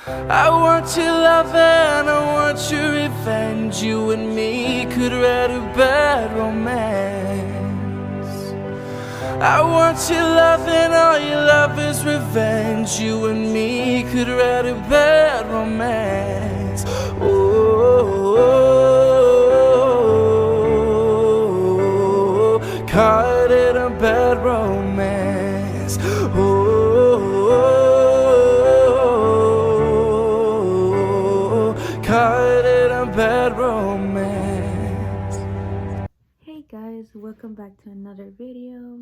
I want your love and I want your revenge. You and me could write a bad romance. I want your love and all your love is revenge. You and me could write a bad romance. Oh, caught in a bad romance. Oh, caught in a bad romance. Hey guys, welcome back to another video.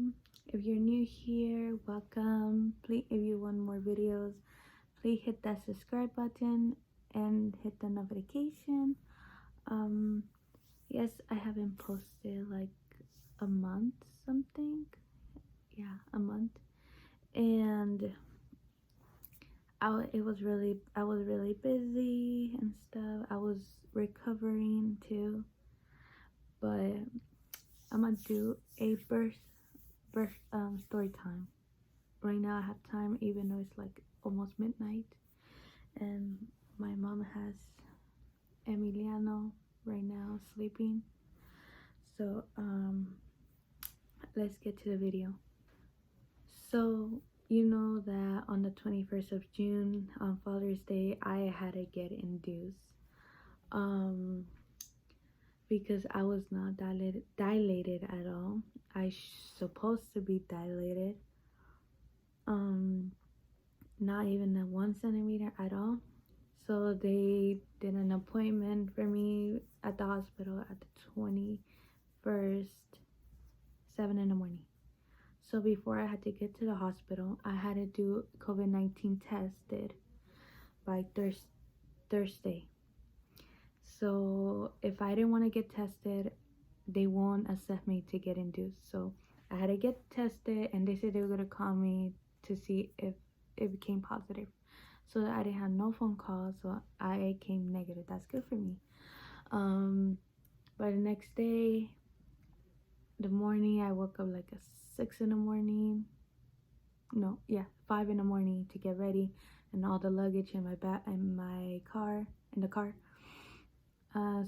If you're new here, welcome. Please, if you want more videos, please hit that subscribe button and hit the notification. Yes, I haven't posted like a month something. Yeah, a month. And I was really busy and stuff. I was recovering too. But I'm gonna do a birth story time. Right now I have time even though it's like almost midnight, and my mom has Emiliano right now sleeping. So let's get to the video. So you know that on the 21st of June on Father's Day I had to get induced because I was not dilated at all. I supposed to be dilated, not even a 1 centimeter at all. So they did an appointment for me at the hospital at the 21st, 7 in the morning. So before I had to get to the hospital, I had to do COVID-19 tested by Thursday. So if I didn't want to get tested, they won't accept me to get induced. So I had to get tested, and they said they were going to call me to see if it became positive. So I didn't have no phone calls, so I came negative. That's good for me. But the next day, the morning, I woke up like at 6 in the morning. No, yeah, 5 in the morning to get ready, and all the luggage in my car.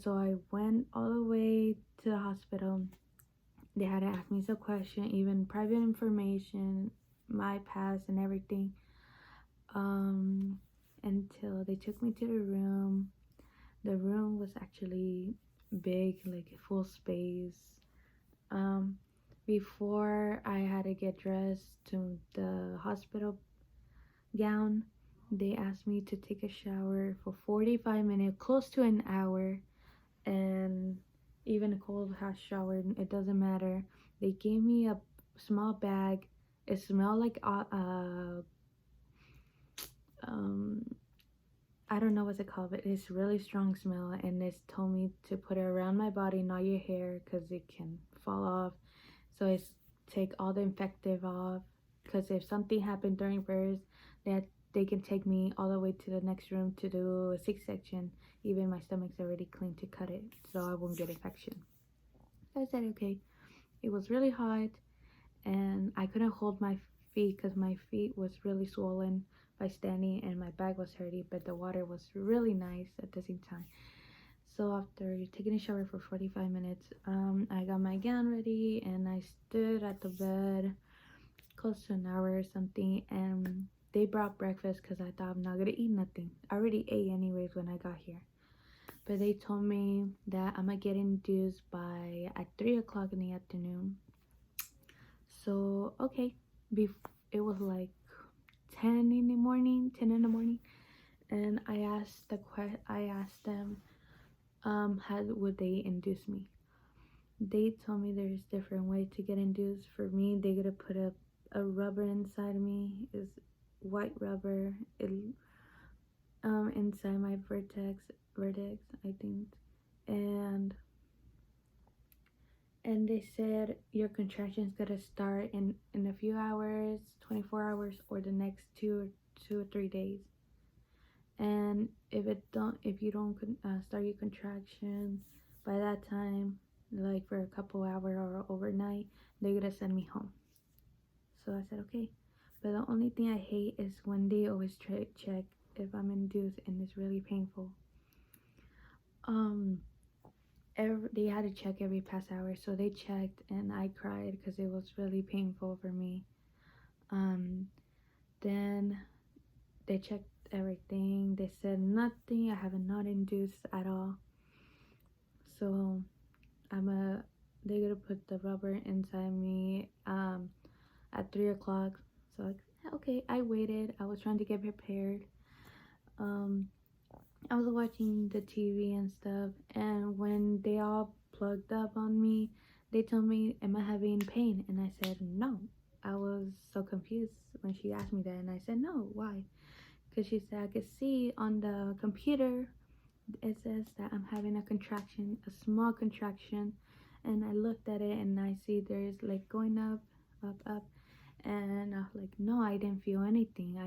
So I went all the way to the hospital. They had to ask me some questions, even private information, my past and everything. Until they took me to the room. The room was actually big, like full space. Before I had to get dressed to the hospital gown, they asked me to take a shower for 45 minutes, close to an hour, and even a cold hot shower, it doesn't matter. They gave me a small bag. It smelled like I don't know what's it called, but it's really strong smell, and they told me to put it around my body, not your hair, because it can fall off. So it's take all the infective off, because if something happened during birth, that they can take me all the way to the next room to do a C-section. Even my stomach's already clean to cut it, so I won't get infection. So I said okay. It was really hot, and I couldn't hold my feet because my feet was really swollen by standing, and my back was hurting, but the water was really nice at the same time. So after taking a shower for 45 minutes, I got my gown ready, and I stood at the bed close to an hour or something, and they brought breakfast because I thought I'm not gonna eat nothing. I already ate anyways when I got here, but they told me that I'm gonna get induced by at 3 o'clock in the afternoon. So okay, it was like 10 in the morning, and I asked them how would they induce me. They told me there's different ways to get induced. For me, they gonna put a rubber inside of me, is white rubber, inside my vertex, I think, and they said your contractions gotta start in a few hours, 24 hours, or the next two or 3 days. And if you don't start your contraction by that time, like for a couple hours or overnight, they're gonna send me home. So I said okay. But the only thing I hate is when they always check if I'm induced and it's really painful. They had to check every past hour, so they checked and I cried because it was really painful for me. Then they checked everything. They said nothing. I have not induced at all. So they're gonna put the rubber inside me at 3 o'clock. So okay, I waited. I was trying to get prepared. I was watching the TV and stuff, and when they all plugged up on me, they told me, "Am I having pain?" And I said no. I was so confused when she asked me that, and I said no. Why? Because she said I could see on the computer it says that I'm having a contraction, a small contraction, and I looked at it and I see there's like going up, up, up, and I was like, no, I didn't feel anything.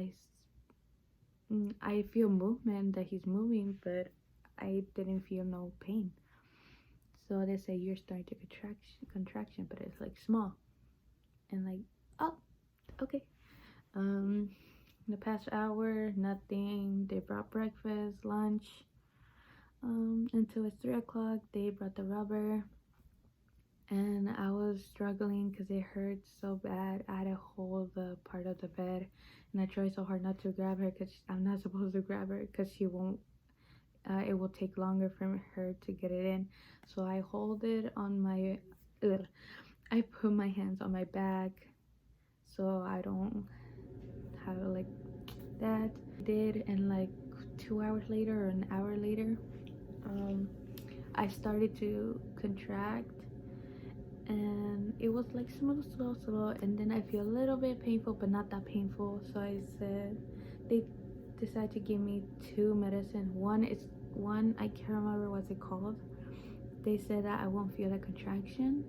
I feel movement that he's moving, but I didn't feel no pain. So they say you're starting to contraction, but it's like small, and like, oh, okay. The past hour, nothing. They brought breakfast, lunch. Until it's 3 o'clock, they brought the rubber, and I was struggling because it hurt so bad. I had to hold the part of the bed, and I tried so hard not to grab her because I'm not supposed to grab her because she won't. It will take longer for her to get it in. So I hold it on my. I put my hands on my back so I don't have like that. I did, and like 2 hours later or an hour later, I started to contract, and it was like slow, and then I feel a little bit painful, but not that painful. So I said they decided to give me two medicine. One I can't remember what's it called. They said that I won't feel the contraction,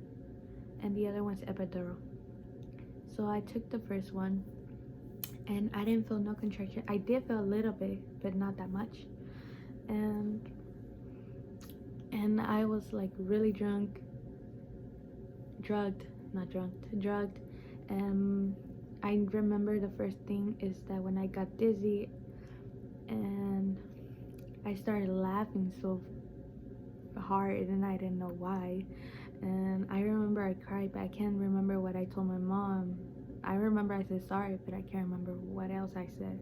and the other one's epidural. So I took the first one, and I didn't feel no contraction. I did feel a little bit, but not that much. And I was like really drugged, and I remember the first thing is that when I got dizzy and I started laughing so hard, and I didn't know why. And I remember I cried, but I can't remember what I told my mom. I remember I said sorry, but I can't remember what else I said.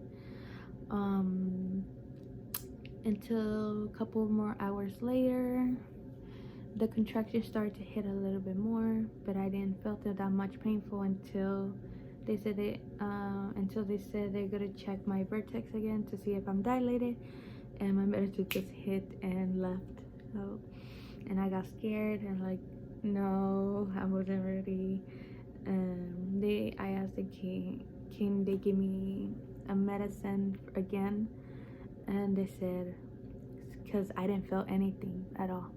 Until a couple more hours later, the contraction started to hit a little bit more, but I didn't feel it that much painful until they said they're gonna check my vertex again to see if I'm dilated, and my medicine just hit and left. And I got scared and like, no, I wasn't ready. I asked can they give me a medicine again, and they said because I didn't feel anything at all.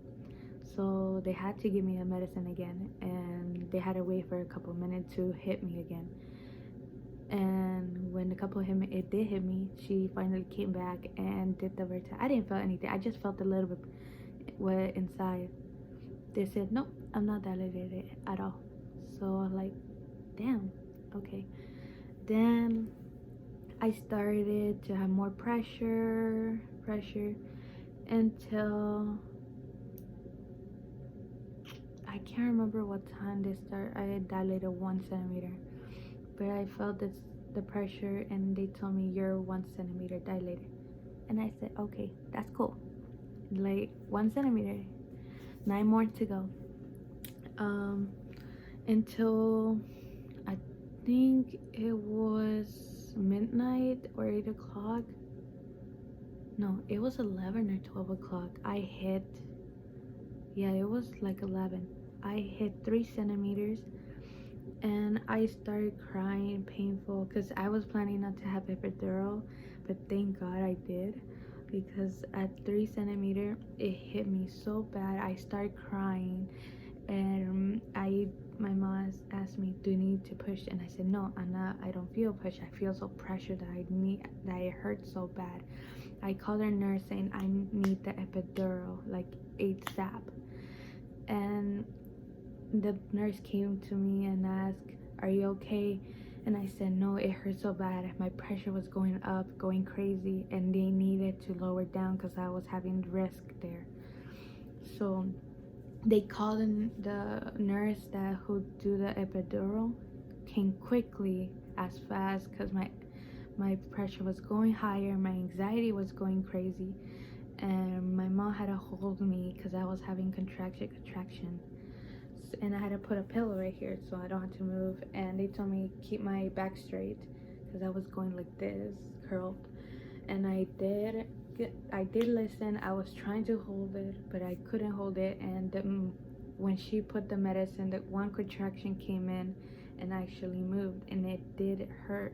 So they had to give me a medicine again, and they had to wait for a couple minutes to hit me again. And when the couple hit me, it did hit me. She finally came back and did the vertex. I didn't feel anything. I just felt a little bit wet inside. They said, nope, I'm not dilated at all. So I'm like, damn, okay. Then I started to have more pressure until I can't remember what time they start. I dilated 1 centimeter, but I felt the pressure, and they told me you're 1 centimeter dilated, and I said okay, that's cool. Like 1 centimeter, 9 more to go. Until I think it was midnight or 8 o'clock. No, it was 11 or 12 o'clock. It was like 11. I hit 3 centimeters, and I started crying, painful, because I was planning not to have epidural, but thank God I did, because at 3 centimeter it hit me so bad. I started crying, and my mom asked me, do you need to push? And I said no, I don't feel push. I feel so pressured that it hurts so bad. I called our nurse saying I need the epidural like ASAP, and the nurse came to me and asked, are you okay? And I said, no, it hurt so bad. My pressure was going up, going crazy, and they needed to lower down because I was having risk there. So they called in the nurse that who do the epidural, came quickly as fast because my pressure was going higher, my anxiety was going crazy, and my mom had to hold me because I was having contraction, and I had to put a pillow right here so I don't have to move. And they told me keep my back straight because I was going like this, curled, and I did listen. I was trying to hold it, but I couldn't hold it. And when she put the medicine, that one contraction came in and actually moved, and it did hurt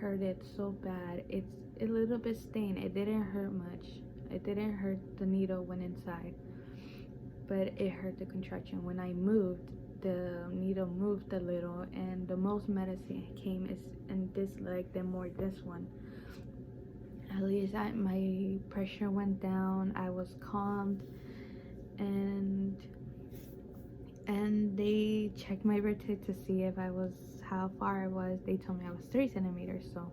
it so bad. It's a little bit stained. It didn't hurt much. It didn't hurt the needle went inside, but it hurt the contraction. When I moved, the needle moved a little, and the most medicine came is in this leg, then more this one. At least my pressure went down. I was calmed, and they checked my vertex to see if I was how far I was. They told me I was 3 centimeters. So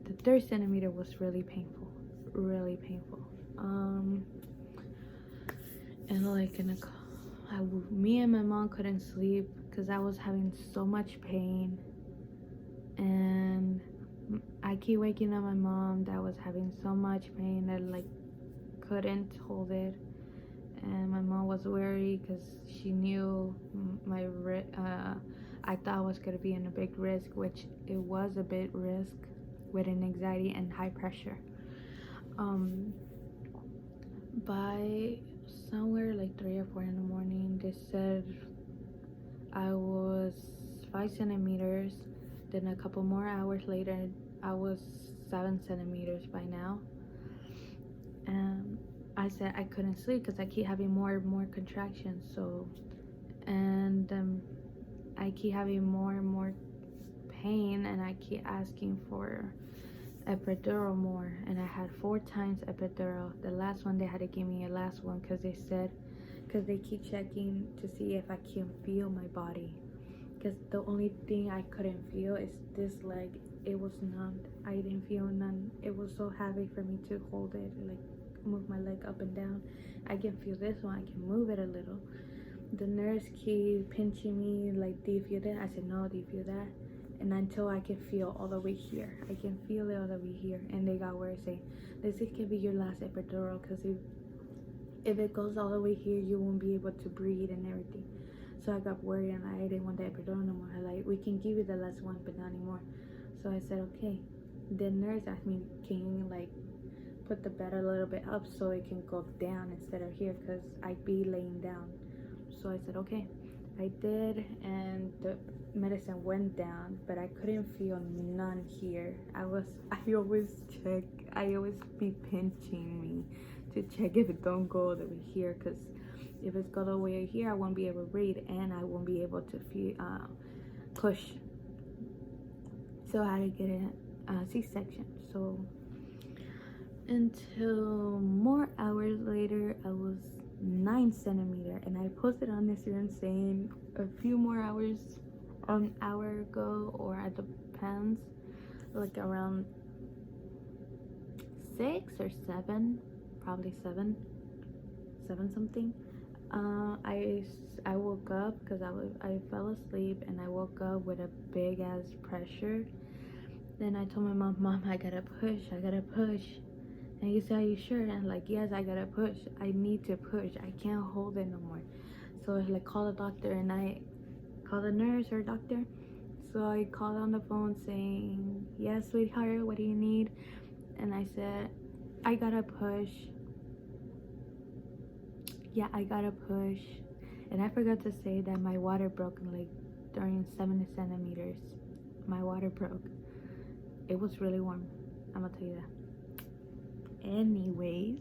the 3rd centimeter was really painful, really painful. And like me and my mom couldn't sleep because I was having so much pain, and I keep waking up my mom that was having so much pain that like couldn't hold it. And my mom was worried because she knew I thought I was gonna be in a big risk, which it was a big risk with an anxiety and high pressure. By somewhere like 3 or 4 in the morning, they said I was 5 centimeters. Then a couple more hours later, I was 7 centimeters by now. And I said I couldn't sleep because I keep having more and more contractions. So, and I keep having more and more pain, and I keep asking for epidural more. And I had 4 times epidural. The last one, they had to give me a last one because they said, because they keep checking to see if I can feel my body. Because the only thing I couldn't feel is this leg. It was numb. I didn't feel none. It was so heavy for me to hold it, like move my leg up and down. I can feel this one. I can move it a little. The nurse keep pinching me like, do you feel that? I said, no. Do you feel that? And until I can feel all the way here, I can feel it all the way here. And they got worried, saying this could be your last epidural, because if it goes all the way here, you won't be able to breathe and everything. So I got worried, and I didn't want the epidural no more. I like, we can give you the last one, but not anymore. So I said, okay. The nurse asked me, can you like put the bed a little bit up so it can go down instead of here, because I'd be laying down. So I said, okay. I did, and the medicine went down, but I couldn't feel none here. I always check. I always be pinching me to check if it don't go all the way here, because if it's go all the way here, I won't be able to breathe, and I won't be able to feel push. So I had to get a C-section. So until more hours later, I was 9 centimeter, and I posted on Instagram saying a few more hours, an hour ago, or it depends, like around 6 or 7, probably 7 something. I woke up because I fell asleep, and I woke up with a big ass pressure. Then I told my mom, I gotta push. And you say, are you sure? And I'm like, yes, I gotta push. I need to push. I can't hold it no more. So I like call the doctor, and I call the nurse or doctor. So I called on the phone saying, yes, sweetheart, what do you need? And I said, I gotta push. Yeah, I gotta push. And I forgot to say that my water broke like during 7 centimeters. My water broke. It was really warm. I'm gonna tell you that. Anyways,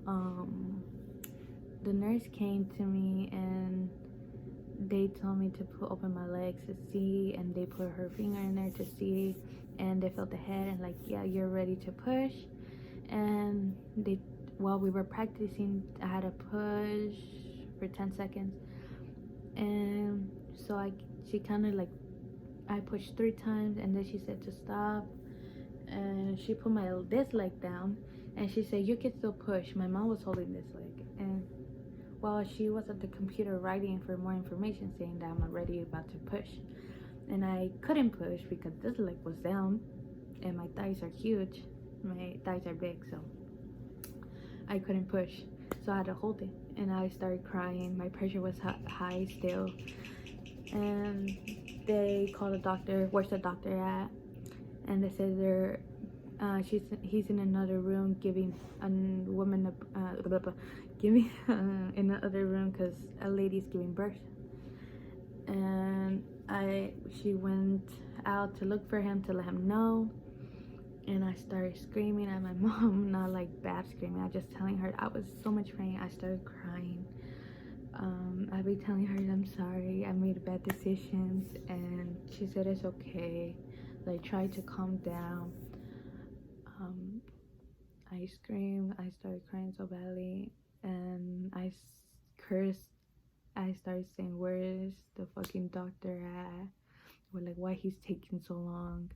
the nurse came to me, and they told me to open my legs to see, and they put her finger in there to see, and they felt the head and like, yeah, you're ready to push. And while we were practicing, I had to push for 10 seconds, and so she kind of like I pushed 3 times, and then she said to stop, and she put this leg down, and she said, you can still push. My mom was holding this leg, and while she was at the computer writing for more information, saying that I'm already about to push, and I couldn't push because this leg was down, and my thighs are huge. My thighs are big, so I couldn't push. So I had to hold it, and I started crying. My pressure was high still, and they called a doctor. Where's the doctor at? And they said he's in another room giving a woman giving in the other room because a lady's giving birth. And she went out to look for him to let him know, and I started screaming at my mom, not like bad screaming, I just telling her I was so much pain. I started crying. I'd be telling her I'm sorry, I made bad decisions, and she said it's okay. Like, try to calm down. I screamed, I started crying so badly, and I cursed. I started saying, where's the fucking doctor at? Or like, why he's taking so long?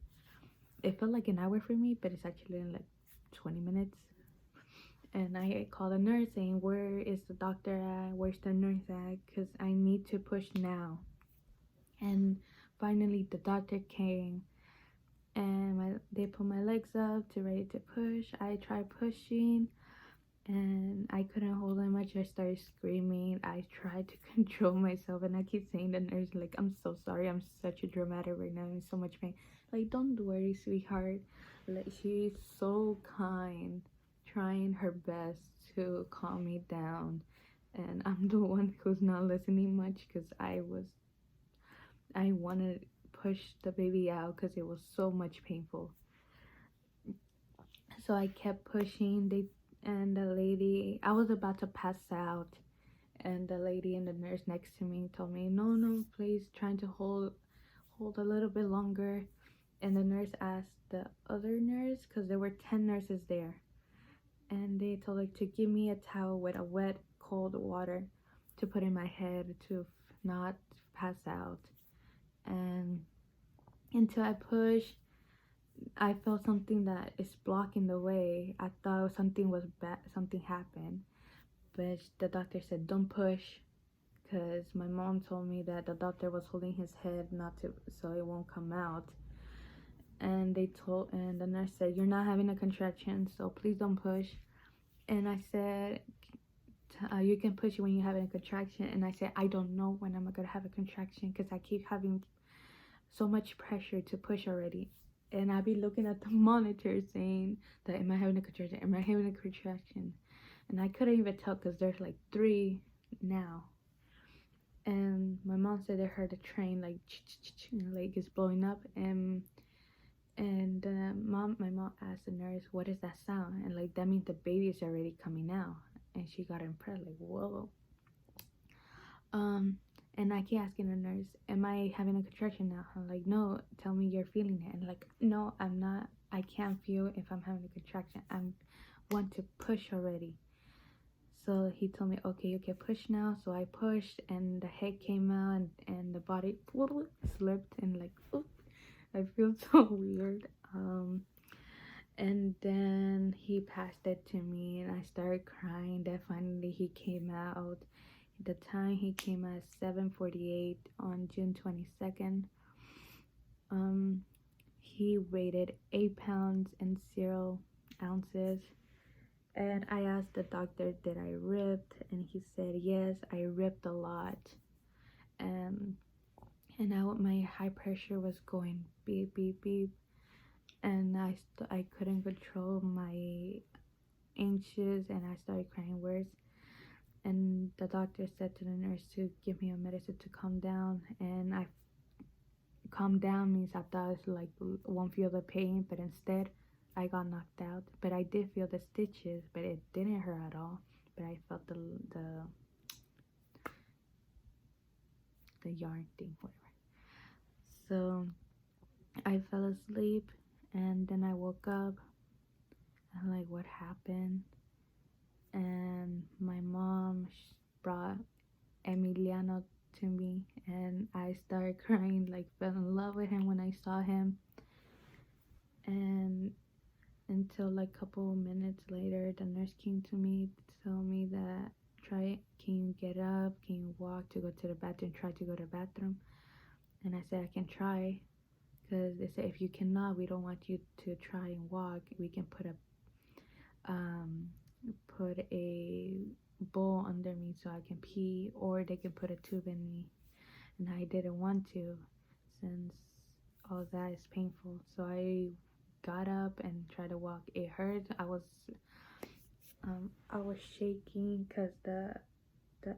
It felt like an hour for me, but it's actually in like 20 minutes. And I called a nurse saying, where is the doctor at? Where's the nurse at? Because I need to push now. And finally the doctor came, and they put my legs up to ready to push. I tried pushing, and I couldn't hold it much. I started screaming. I tried to control myself, and I keep saying to the nurse, like, I'm so sorry, I'm such a dramatic right now, I'm in so much pain. Like, don't worry, sweetheart. Like, she's so kind, trying her best to calm me down, and I'm the one who's not listening much because I wanted to push the baby out because it was so much painful. So I kept pushing. And the lady, I was about to pass out, and the lady and the nurse next to me told me, no, please, trying to hold a little bit longer. And the nurse asked the other nurse, because there were 10 nurses there, and they told her to give me a towel with a wet cold water to put in my head to not pass out. And until I pushed, I felt something that is blocking the way. I thought something was bad, something happened, but the doctor said don't push, because my mom told me that the doctor was holding his head not to, so it won't come out. And the nurse said, you're not having a contraction, so please don't push. And I said, you can push when you're having a contraction. And I said, I don't know when I'm gonna have a contraction because I keep having so much pressure to push already. And I'd be looking at the monitor saying that, am I having a contraction? Am I having a contraction? And I couldn't even tell because there's like 3 now. And my mom said they heard a train like it's blowing up, and my mom asked the nurse, what is that sound? And like, that means the baby is already coming out. And she got impressed, like, whoa. And I keep asking the nurse, am I having a contraction now? I'm like, no, tell me you're feeling it. And like, no, I'm not. I can't feel if I'm having a contraction. I want to push already. So he told me, okay, you can push now. So I pushed, and the head came out, and the body slipped, and like, oops, I feel so weird. And then he passed it to me, and I started crying. Then finally he came out. The time he came at 7:48 on June 22nd. He weighed 8 pounds and 0 ounces. And I asked the doctor, did I ripped? And he said, yes, I ripped a lot. And my high pressure was going beep, beep, beep. And I couldn't control my anxious, and I started crying worse. And the doctor said to the nurse to give me a medicine to calm down. And I calm down means I thought it's like won't feel the pain, but instead I got knocked out. But I did feel the stitches, but it didn't hurt at all. But I felt the yarn thing, whatever. So I fell asleep, and then I woke up. I'm like, what happened? And my mom brought Emiliano to me, and I started crying, like fell in love with him when I saw him. And until like a couple minutes later, the nurse came to me to tell me that can you get up, can you walk to go to the bathroom, try to go to the bathroom. And I said I can try, because they said if you cannot, we don't want you to try and walk. We can put a bowl under me so I can pee, or they can put a tube in me. And I didn't want to, since all that is painful. So I got up and tried to walk. It hurt. I was shaking because the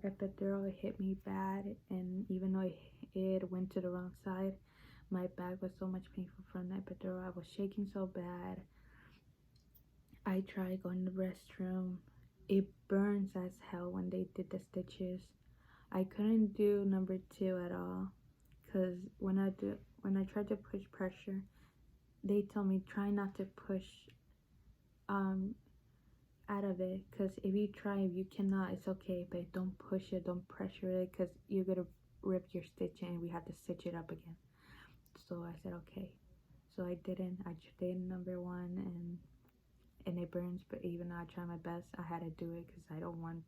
epidural hit me bad, and even though it went to the wrong side, my back was so much painful from the epidural. I was shaking so bad. I tried going to the restroom. It burns as hell when they did the stitches. I couldn't do number 2 at all, because when I tried to push pressure, they told me try not to push out of it, because if you cannot, it's okay, but don't push it, don't pressure it, because you're gonna rip your stitch and we have to stitch it up again. So I said okay. So I didn't. I did number 1, and it burns, but even though I tried my best, I had to do it because I don't want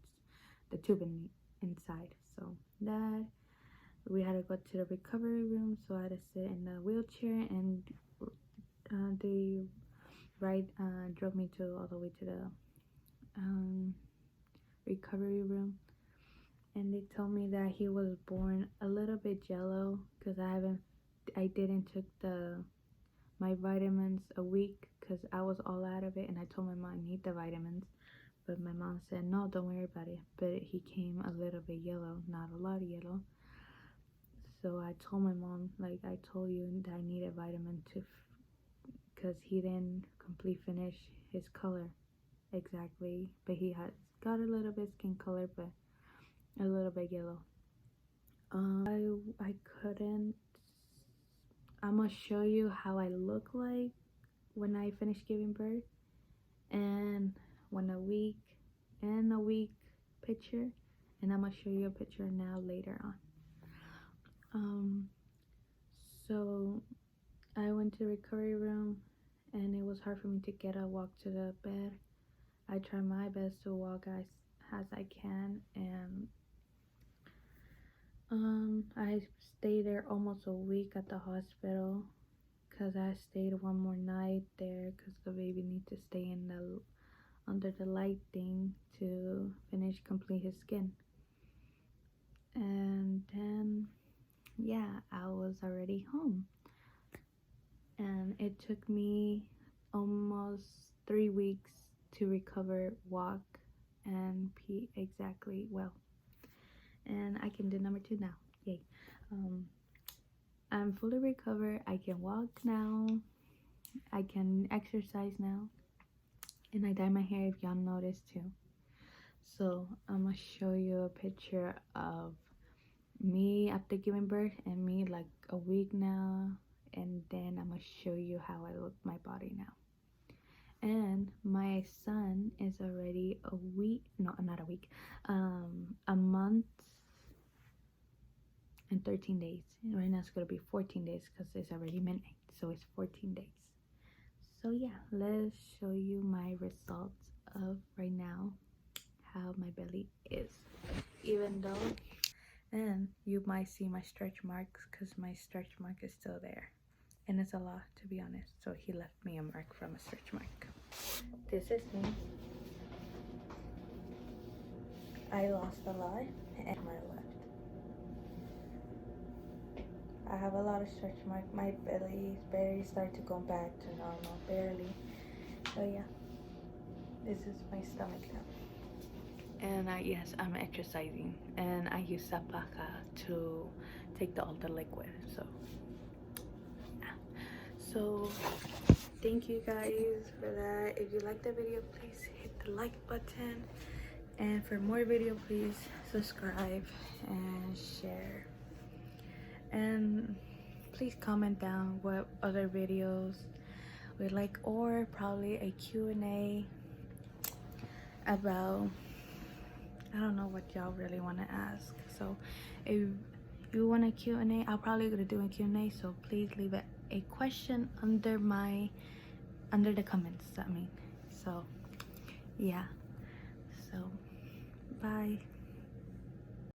the tube inside. So that, we had to go to the recovery room, so I had to sit in the wheelchair, and they drove me all the way to the recovery room, and they told me that he was born a little bit jello, because I didn't took my vitamins a week, because I was all out of it, and I told my mom I need the vitamins, but my mom said no, don't worry about it. But he came a little bit yellow, not a lot of yellow. So I told my mom, like, I told you that I needed vitamin because he didn't complete finish his color exactly, but he has got a little bit skin color, but a little bit yellow. I couldn't. I'm gonna show you how I look like when I finish giving birth, and when a week picture, and I'm gonna show you a picture now later on. So I went to the recovery room, and it was hard for me to get up, walk to the bed. I try my best to walk as I can, and I stayed there almost a week at the hospital, because I stayed one more night there, because the baby needs to stay under the light thing to complete his skin. And then yeah, I was already home, and it took me almost 3 weeks to recover, walk, and pee exactly well. And I can do number 2 now. Yay. I'm fully recovered. I can walk now. I can exercise now. And I dye my hair, if y'all noticed too. So I'm gonna show you a picture of me after giving birth and me like a week now. And then I'm gonna show you how I look my body now. And my son is already a month and 13 days. Right now it's gonna be 14 days because it's already midnight, so it's 14 days. So yeah, let's show you my results of right now, how my belly is, even though, and you might see my stretch marks because my stretch mark is still there, and it's a lot, to be honest. So he left me a mark from a stretch mark. This is me. I lost a lot, and my left. I have a lot of stretch marks. My belly is barely starting to go back to normal, barely. So yeah, this is my stomach now. And yes, I'm exercising, and I use Zapaka to take all the liquid. So yeah. So thank you guys for that. If you like the video, please hit the like button, and for more video, please subscribe and share. And please comment down what other videos would like, or probably a Q&A about, I don't know what y'all really want to ask. So if you want a Q&A, I'll probably gonna do a Q&A, so please leave a question under the comments, I mean. So yeah, so bye.